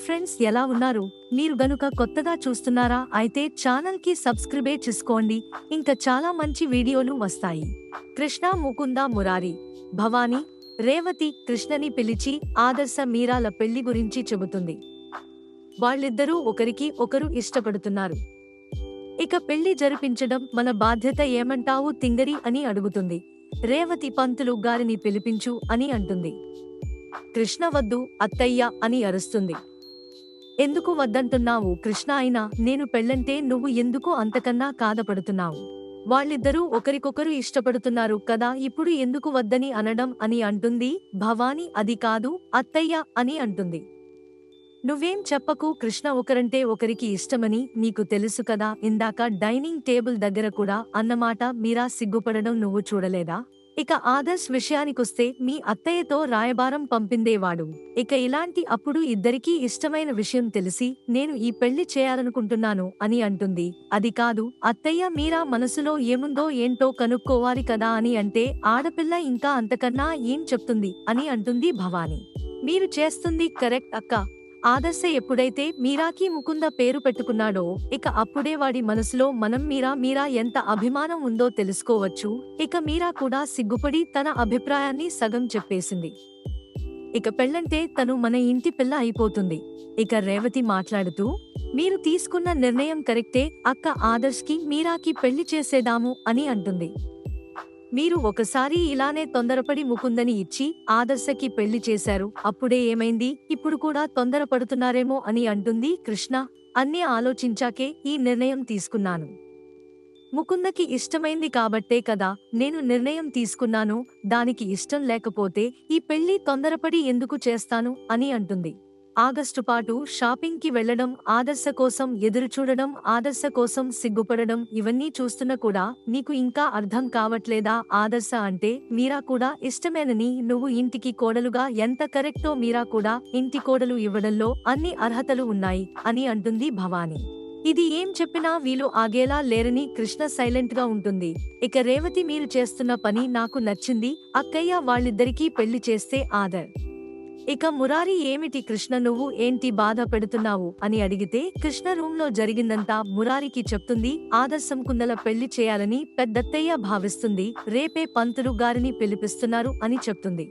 Friends, ఎలా ఉన్నారు? మీరు గనుక కొత్తగా చూస్తున్నారా అయితే ఛానల్ కి సబ్స్క్రైబ్ చేసుకోండి. ఇంకా చాలా మంచి వీడియోలు వస్తాయి. కృష్ణ, ముకుంద, మురారి, భవాని, రేవతి కృష్ణని పిలిచి ఆదర్శ మీరాల పెళ్లి గురించి చెబుతుంది. వాళ్ళిద్దరూ ఒకరికి ఒకరు ఇష్టపడుతున్నారు. ఇక పెళ్లి జరిపించడం మన బాధ్యత, ఏమంటావు తింగరి అని అడుగుతుంది. రేవతి పంతులు గారిని పిలిపించు అని అంటుంది. కృష్ణ వద్దు అత్తయ్య అని అరుస్తుంది. ఎందుకు వద్దంటున్నావు కృష్ణ? అయినా నేను పెళ్ళంటే నువ్వు ఎందుకు అంతకన్నా కాదపడుతున్నావు? వాళ్ళిద్దరూ ఒకరికొకరు ఇష్టపడుతున్నారు కదా, ఇప్పుడు ఎందుకు వద్దని అనడం అని అంటుంది భవాని. అది కాదు అత్తయ్య అని అంటుంది. నువ్వేం చెప్పకు కృష్ణ, ఒకరంటే ఒకరికి ఇష్టమని నీకు తెలుసు కదా. ఇందాక డైనింగ్ టేబుల్ దగ్గర కూడా అన్నమాట మీరా, సిగ్గుపడడం నువ్వు చూడలేదా? ఇక ఆదర్శ్ విషయానికొస్తే మీ అత్తయ్యతో రాయబారం పంపిందేవాడు. ఇక ఇలాంటి అప్పుడు ఇద్దరికీ ఇష్టమైన విషయం తెలిసి నేను ఈ పెళ్లి చేయాలనుకుంటున్నాను అని అంటుంది. అది కాదు అత్తయ్య, మీరా మనసులో ఏముందో ఏంటో కనుక్కోవాలి కదా అని అంటే ఆడపిల్ల ఇంకా అంతకన్నా ఏం చెప్తుంది అని అంటుంది భవాని. మీరు చేస్తుంది కరెక్ట్ అక్క. ఆదర్శ ఎప్పుడైతే మీరాకి ముకుంద పేరు పెట్టుకున్నాడో ఇక అప్పుడే వాడి మనసులో మనం మీరా ఎంత అభిమానం ఉందో తెలుసుకోవచ్చు. ఇక మీరా కూడా సిగ్గుపడి తన అభిప్రాయాన్ని సగం చెప్పేసింది. ఇక పెళ్ళంటే తను మన ఇంటి పిల్ల అయిపోతుంది. ఇక రేవతి మాట్లాడుతూ, మీరు తీసుకున్న నిర్ణయం కరెక్టే అక్క, ఆదర్శ్కి మీరాకి పెళ్లి చేసేదాము అని అంటుంది. మీరు ఒకసారి ఇలానే తొందరపడి ముకుందని ఇచ్చి ఆదర్శకి పెళ్లి చేశారు, అప్పుడే ఏమైంది? ఇప్పుడు కూడా తొందరపడుతున్నారేమో అని అంటుంది కృష్ణ. అన్నీ ఆలోచించాకే ఈ నిర్ణయం తీసుకున్నాను. ముకుందకి ఇష్టమైంది కాబట్టే కదా నేను నిర్ణయం తీసుకున్నాను. దానికి ఇష్టం లేకపోతే ఈ పెళ్లి తొందరపడి ఎందుకు చేస్తాను అని అంటుంది. ఆగస్టు పాటు షాపింగ్ కి వెళ్లడం, ఆదర్శ కోసం ఎదురుచూడడం, ఆదర్శ కోసం సిగ్గుపడడం, ఇవన్నీ చూస్తున్నా కూడా నీకు ఇంకా అర్థం కావట్లేదా? ఆదర్శ అంటే మీరా కూడా ఇష్టమేనని, నువ్వు ఇంటికి కోడలుగా ఎంత కరెక్టో మీరా కూడా ఇంటి కోడలు ఇవ్వడంలో అన్ని అర్హతలు ఉన్నాయి అని అంటుంది భవాని. ఇది ఏం చెప్పినా వీలు ఆగేలా లేరని కృష్ణ సైలెంట్ గా ఉంటుంది. ఇక రేవతి, మీరు చేస్తున్న పని నాకు నచ్చింది అక్కయ్య, వాళ్ళిద్దరికీ పెళ్లి చేస్తే ఆదర్. ఇక మురారి, ఏమిటి కృష్ణ నువ్వు ఏంటి బాధ పెడుతున్నావు అని అడిగితే కృష్ణ రూమ్ లో జరిగిందంతా మురారికి చెప్తుంది. ఆదర్శం కుందల పెళ్లి చేయాలని పెద్దత్తయ్య భావిస్తుంది, రేపే పంతులు గారిని పిలిపిస్తున్నారు అని చెప్తుంది.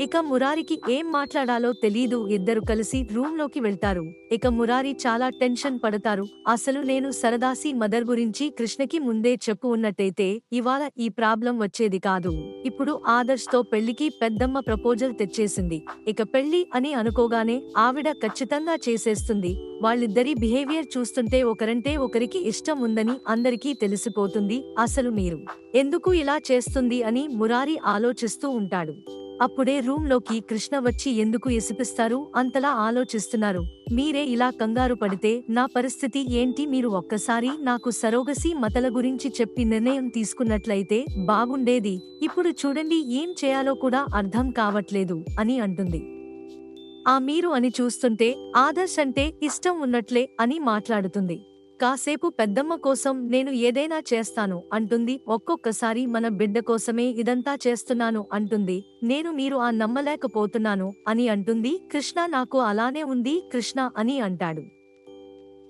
ఇక మురారికి ఏం మాట్లాడాలో తెలీదు. ఇద్దరు కలిసి రూమ్ లోకి వెళ్తారు. ఇక మురారి చాలా టెన్షన్ పడతారు. అసలు నేను సరదాసి మదర్ గురించి కృష్ణకి ముందే చెప్పు ఉన్నట్టయితే ఇవాళ ఈ ప్రాబ్లం వచ్చేది కాదు. ఇప్పుడు ఆదర్శ్ తో పెళ్లికి పెద్దమ్మ ప్రపోజల్ తెచ్చేసింది. ఇక పెళ్లి అని అనుకోగానే ఆవిడ ఖచ్చితంగా చేసేస్తుంది. వాళ్ళిద్దరి బిహేవియర్ చూస్తుంటే ఒకరంటే ఒకరికి ఇష్టం ఉందని అందరికీ తెలిసిపోతుంది. అసలు మీరు ఎందుకు ఇలా చేస్తుంది అని మురారి ఆలోచిస్తూ ఉంటాడు. అప్పుడే రూమ్ లోకి కృష్ణ వచ్చి, ఎందుకు ఎసిపిస్తారు అంతలా ఆలోచిస్తున్నారు? మీరే ఇలా కంగారు పడితే నా పరిస్థితి ఏంటి? మీరు ఒక్కసారి నాకు సరోగసి మతల గురించి చెప్పి నిర్ణయం తీసుకున్నట్లయితే బాగుండేది. ఇప్పుడు చూడండి ఏం చేయాలో కూడా అర్థం కావట్లేదు అని అంటుంది. ఆ మీరు అని చూస్తుంటే ఆదర్శ్ అంటే ఇష్టం ఉన్నట్లే అని మాట్లాడుతుంది. కాసేపు పెద్దమ్మ కోసం నేను ఏదైనా చేస్తాను అంటుంది. ఒక్కొక్కసారి మన బిడ్డ కోసమే ఇదంతా చేస్తున్నాను అంటుంది. నేను మీరు ఆ నమ్మలేకపోతున్నాను అని అంటుంది. కృష్ణ, నాకు అలానే ఉంది కృష్ణ అని అంటాడు.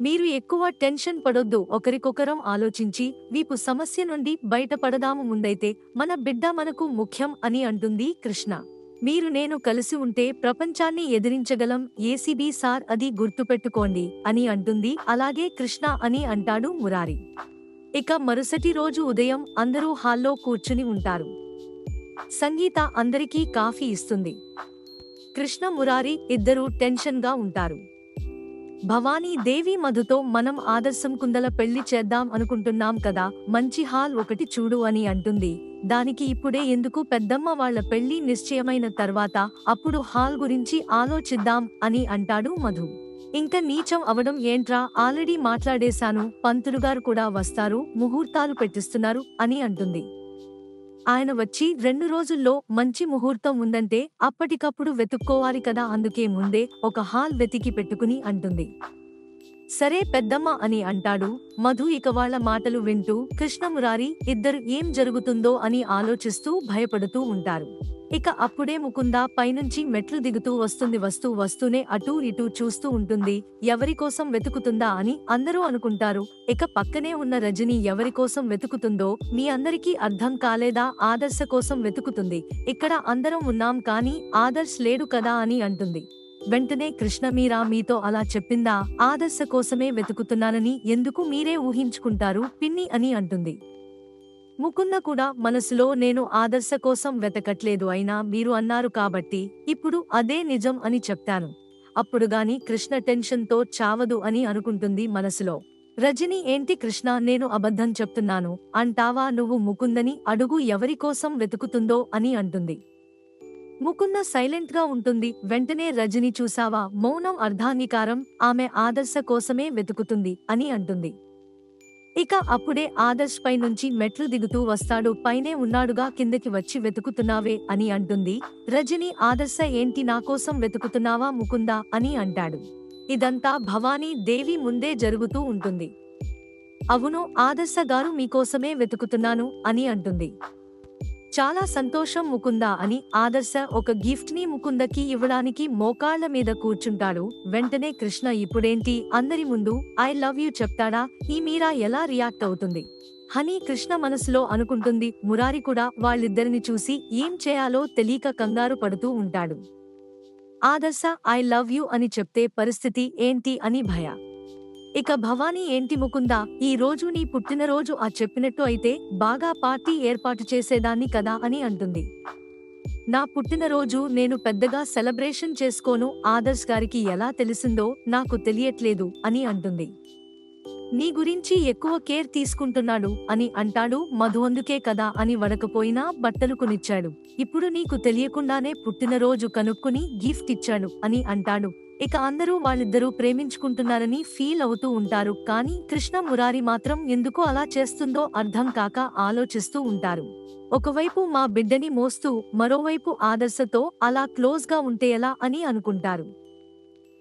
మీరు ఎక్కువ టెన్షన్ పడొద్దు, ఒకరికొకరం ఆలోచించి వీపు సమస్య నుండి బయటపడదాము. ముందైతే మన బిడ్డ మనకు ముఖ్యం అని అంటుంది కృష్ణ. మీరు నేను కలిసి ఉంటే ప్రపంచాన్ని ఎదిరించగలం ఏసీబీ సార్, అది గుర్తుపెట్టుకోండి అని అంటుంది. అలాగే కృష్ణ అని అంటాడు మురారి. ఇక మరుసటి రోజు ఉదయం అందరూ హాల్లో కూర్చుని ఉంటారు. సంగీత అందరికీ కాఫీ ఇస్తుంది. కృష్ణ, మురారి ఇద్దరూ టెన్షన్ గా ఉంటారు. భవానీ, దేవి, మధుతో మనం ఆదర్శం కుందల పెళ్లి చేద్దాం అనుకుంటున్నాం కదా, మంచి హాల్ ఒకటి చూడు అని అంటుంది. దానికి ఇప్పుడే ఎందుకు పెద్దమ్మ, వాళ్ళ పెళ్లి నిశ్చయమైన తర్వాత అప్పుడు హాల్ గురించి ఆలోచిద్దాం అని అంటాడు మధు. ఇంకా నీచం అవడం ఏంట్రా, ఆల్రెడీ మాట్లాడేశాను, పంతులుగారు కూడా వస్తారు, ముహూర్తాలు పెట్టిస్తున్నారు అని అంటుంది. ఆయన వచ్చి 2 రోజుల్లో మంచి ముహూర్తం ఉందంటే అప్పటికప్పుడు వెతుక్కోవాలి కదా, అందుకే ముందే ఒక హాల్ వెతికి పెట్టుకుని అంటుంది. సరే పెద్దమ్మ అని అంటాడు మధు. ఇక వాళ్ళ మాటలు వింటూ కృష్ణ, మురారి ఇద్దరు ఏం జరుగుతుందో అని ఆలోచిస్తూ భయపడుతూ ఉంటారు. ఇక అప్పుడే ముకుంద పైనుంచి మెట్లు దిగుతూ వస్తూనే అటూ ఇటూ చూస్తూ ఉంటుంది. ఎవరికోసం వెతుకుతుందా అని అందరూ అనుకుంటారు. ఇక పక్కనే ఉన్న రజని ఎవరికోసం వెతుకుతుందో మీ అందరికీ అర్థం కాలేదా? ఆదర్శ కోసం వెతుకుతుంది. ఇక్కడ అందరం ఉన్నాం కానీ ఆదర్శ్ లేడు కదా అని అంటుంది. వెంటనే కృష్ణ మీరా మీతో అలా చెప్పిందా? ఆదర్శ కోసమే వెతుకుతున్నానని ఎందుకు మీరే ఊహించుకుంటారు పిన్ని అని అంటుంది. ముకుంద కూడా మనసులో నేను ఆదర్శ కోసం వెతకట్లేదు, అయినా మీరు అన్నారు కాబట్టి ఇప్పుడు అదే నిజం అని చెప్తాను. అప్పుడుగాని కృష్ణ టెన్షన్తో చావదు అని అనుకుంటుంది మనసులో. రజని ఏంటి కృష్ణ నేను అబద్ధం చెప్తున్నాను అంటావా? నువ్వు ముకుందని అడుగు ఎవరికోసం వెతుకుతుందో అని అంటుంది. ముకుంద సైలెంట్ గా ఉంటుంది. వెంటనే రజని చూసావా మౌనం అర్ధాంగీకారం, ఆమె ఆదర్శ కోసమే వెతుకుతుంది అని అంటుంది. ఇక అప్పుడే ఆదర్శ్ పై నుంచి మెట్లు దిగుతూ వస్తాడు. పైనే ఉన్నాడుగా కిందకి వచ్చి వెతుకుతున్నావే అని అంటుంది. రజని ఆదర్శ ఏంటి నాకోసం వెతుకుతున్నావా ముకుందా అని అంటాడు. ఇదంతా భవానీ దేవి ముందే జరుగుతూ ఉంటుంది. అవును ఆదర్శ గారు మీకోసమే వెతుకుతున్నాను అని అంటుంది. చాలా సంతోషం ముకుందా అని ఆదర్శ ఒక గిఫ్ట్ ని ముకుందకి ఇవ్వడానికి మోకాళ్ల మీద కూర్చుంటాడు. వెంటనే కృష్ణ ఇప్పుడేంటి అందరి ముందు ఐ లవ్ యూ చెప్తాడా? ఈ మీరా ఎలా రియాక్ట్ అవుతుంది అని కృష్ణ మనసులో అనుకుంటుంది. మురారి కూడా వాళ్ళిద్దరిని చూసి ఏం చేయాలో తెలియక కంగారు పడుతూ ఉంటాడు. ఆదర్శ ఐ లవ్ యూ అని చెప్తే పరిస్థితి ఏంటి అని భయ. ఇక భవానీ ఏంటి ముకుందా ఈ రోజు నీ పుట్టినరోజు ఆ చెప్పినట్టు అయితే బాగా పార్టీ ఏర్పాటు చేసేదాన్ని కదా అని అంటుంది. నా పుట్టినరోజు నేను పెద్దగా సెలబ్రేషన్ చేసుకోను, ఆదర్శ్ గారికి ఎలా తెలిసిందో నాకు తెలియట్లేదు అని అంటుంది. నీ గురించి ఎక్కువ కేర్ తీసుకుంటున్నాడు అని అంటాడు మధు. అందుకే కదా అని వడకపోయినా బట్టలు కొనిచ్చాడు. ఇప్పుడు నీకు తెలియకుండానే పుట్టినరోజు కనుక్కుని గిఫ్ట్ ఇచ్చాడు అని అంటాడు. ఇక అందరూ వాళ్ళిద్దరూ ప్రేమించుకుంటున్నారని ఫీల్ అవుతూ ఉంటారు. కానీ కృష్ణ మురారి మాత్రం ఎందుకు అలా చేస్తుందో అర్థం కాక ఆలోచిస్తూ ఉంటారు. ఒకవైపు మా బిడ్డని మోస్తూ మరోవైపు ఆదర్శతో అలా క్లోజ్ గా ఉంటే ఎలా అని అనుకుంటారు.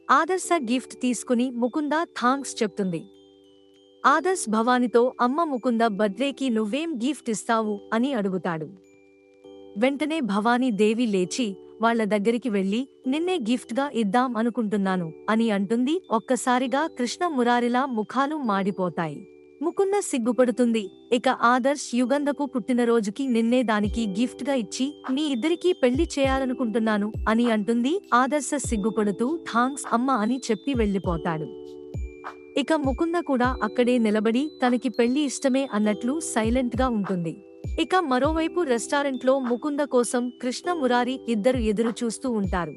ఆదర్శ గిఫ్ట్ తీసుకుని ముకుంద థాంక్స్ చెప్తుంది. ఆదర్శ్ భవానితో అమ్మ ముకుంద బర్త్డేకి నువ్వేం గిఫ్ట్ ఇస్తావు అని అడుగుతాడు. వెంటనే భవానీ దేవి లేచి వాళ్ల దగ్గరికి వెళ్లి నిన్నే గిఫ్ట్ గా ఇద్దాం అనుకుంటున్నాను అని అంటుంది. ఒక్కసారిగా కృష్ణ మురారిలా ముఖాలు మాడిపోతాయి. ముకుంద సిగ్గుపడుతుంది. ఇక ఆదర్శ్ యుగంధపు పుట్టినరోజుకి నిన్నే దానికి గిఫ్ట్ గా ఇచ్చి మీ ఇద్దరికీ పెళ్లి చేయాలనుకుంటున్నాను అని అంటుంది. ఆదర్శ సిగ్గుపడుతూ థాంక్స్ అమ్మ అని చెప్పి వెళ్లిపోతాడు. ఇక ముకుంద కూడా అక్కడే నిలబడి తనకి పెళ్లి ఇష్టమే అన్నట్లు సైలెంట్ గా ఉంటుంది. ఇక మరోవైపు రెస్టారెంట్లో ముకుంద కోసం కృష్ణ మురారి ఇద్దరు ఎదురు చూస్తూ ఉంటారు.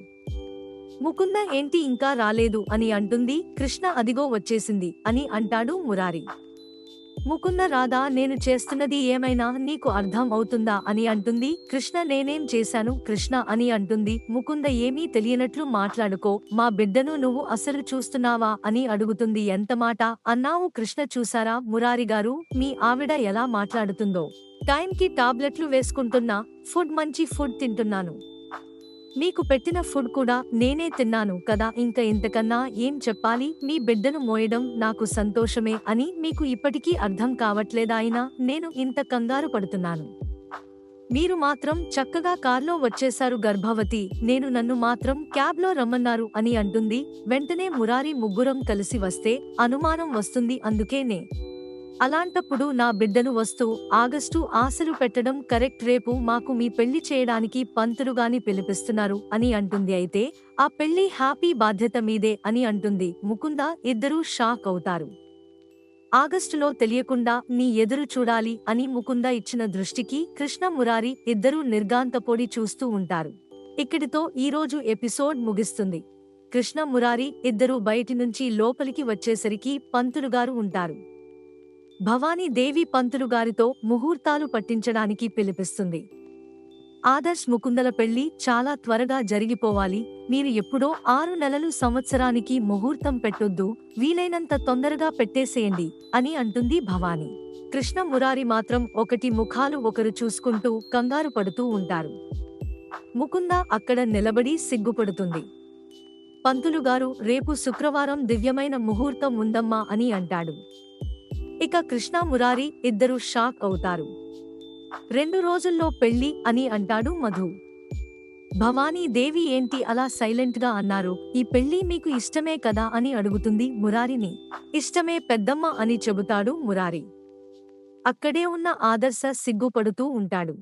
ముకుంద ఏంటి ఇంకా రాలేదు అని అంటుంది. కృష్ణ అదిగో వచ్చేసింది అని అంటాడు మురారి. ముకుంద రాదా నేను చేస్తున్నది ఏమైనా నీకు అర్థం అవుతుందా అని అంటుంది. కృష్ణ నేనేం చేశాను కృష్ణ అని అంటుంది. ముకుంద ఏమీ తెలియనట్లు మాట్లాడుకో, మా బిడ్డను నువ్వు అసలు చూస్తున్నావా అని అడుగుతుంది. ఎంత మాట అన్నావు కృష్ణ? చూసారా మురారి గారు మీ ఆవిడ ఎలా మాట్లాడుతుందో? టైంకి టాబ్లెట్లు వేసుకుంటున్నా, మంచి ఫుడ్ తింటున్నాను, మీకు పెట్టిన ఫుడ్ కూడా నేనే తిన్నాను కదా, ఇంకా ఇంతకన్నా ఏం చెప్పాలి? మీ బిడ్డను మోయడం నాకు సంతోషమే అని మీకు ఇప్పటికీ అర్థం కావట్లేదా? అయినా నేను ఇంత కంగారు పడుతున్నాను, మీరు మాత్రం చక్కగా కార్లో వచ్చేశారు గర్భవతి, నన్ను మాత్రం క్యాబ్లో రమ్మన్నారు అని అంటుంది. వెంటనే మురారి ముగ్గురం కలిసి వస్తే అనుమానం వస్తుంది, అందుకేనే అలాంటప్పుడు నా బిడ్డను వస్తూ ఆగస్టు ఆశలు పెట్టడం కరెక్ట్, రేపు మాకు మీ పెళ్లి చేయడానికి పంతులుగాని పిలిపిస్తున్నారు అని అంటుంది. అయితే ఆ పెళ్లి హ్యాపీ బాధ్యత మీదే అని అంటుంది ముకుంద. ఇద్దరూ షాక్ అవుతారు. ఆగస్టులో తెలియకుండా నీ ఎదురు చూడాలి అని ముకుంద ఇచ్చిన దృష్టికి కృష్ణ మురారి ఇద్దరూ నిర్గాంతపోడి చూస్తూ ఉంటారు. ఇక్కడితో ఈరోజు ఎపిసోడ్ ముగిస్తుంది. కృష్ణ మురారి ఇద్దరూ బయటి నుంచి లోపలికి వచ్చేసరికి పంతులుగారు ఉంటారు. భవానీ దేవి పంతులుగారితో ముహూర్తాలు పట్టించడానికి పిలిపిస్తుంది. ఆదర్శ్ ముకుందల పెళ్లి చాలా త్వరగా జరిగిపోవాలి, మీరు ఎప్పుడో 6 నెలలు సంవత్సరానికి ముహూర్తం పెట్టొద్దు, వీలైనంత తొందరగా పెట్టేసేయండి అని అంటుంది భవానీ. కృష్ణ మురారి మాత్రం ఒకటి ముఖాలు ఒకరు చూసుకుంటూ కంగారు పడుతూ ఉంటారు. ముకుంద అక్కడ నిలబడి సిగ్గుపడుతుంది. పంతులుగారు రేపు శుక్రవారం దివ్యమైన ముహూర్తం ఉందమ్మా అని అంటాడు. ఇక కృష్ణ మురారి ఇద్దరు షాక్ అవుతారు. 2 రోజుల్లో పెళ్లి అని అంటాడు మధు. భవానీ దేవి ఏంటి అలా సైలెంట్గా అన్నారు, ఈ పెళ్లి మీకు ఇష్టమే కదా అని అడుగుతుంది మురారిని. ఇష్టమే పెద్దమ్మ అని చెబుతాడు మురారి. అక్కడే ఉన్న ఆదర్శ సిగ్గుపడుతూ ఉంటాడు.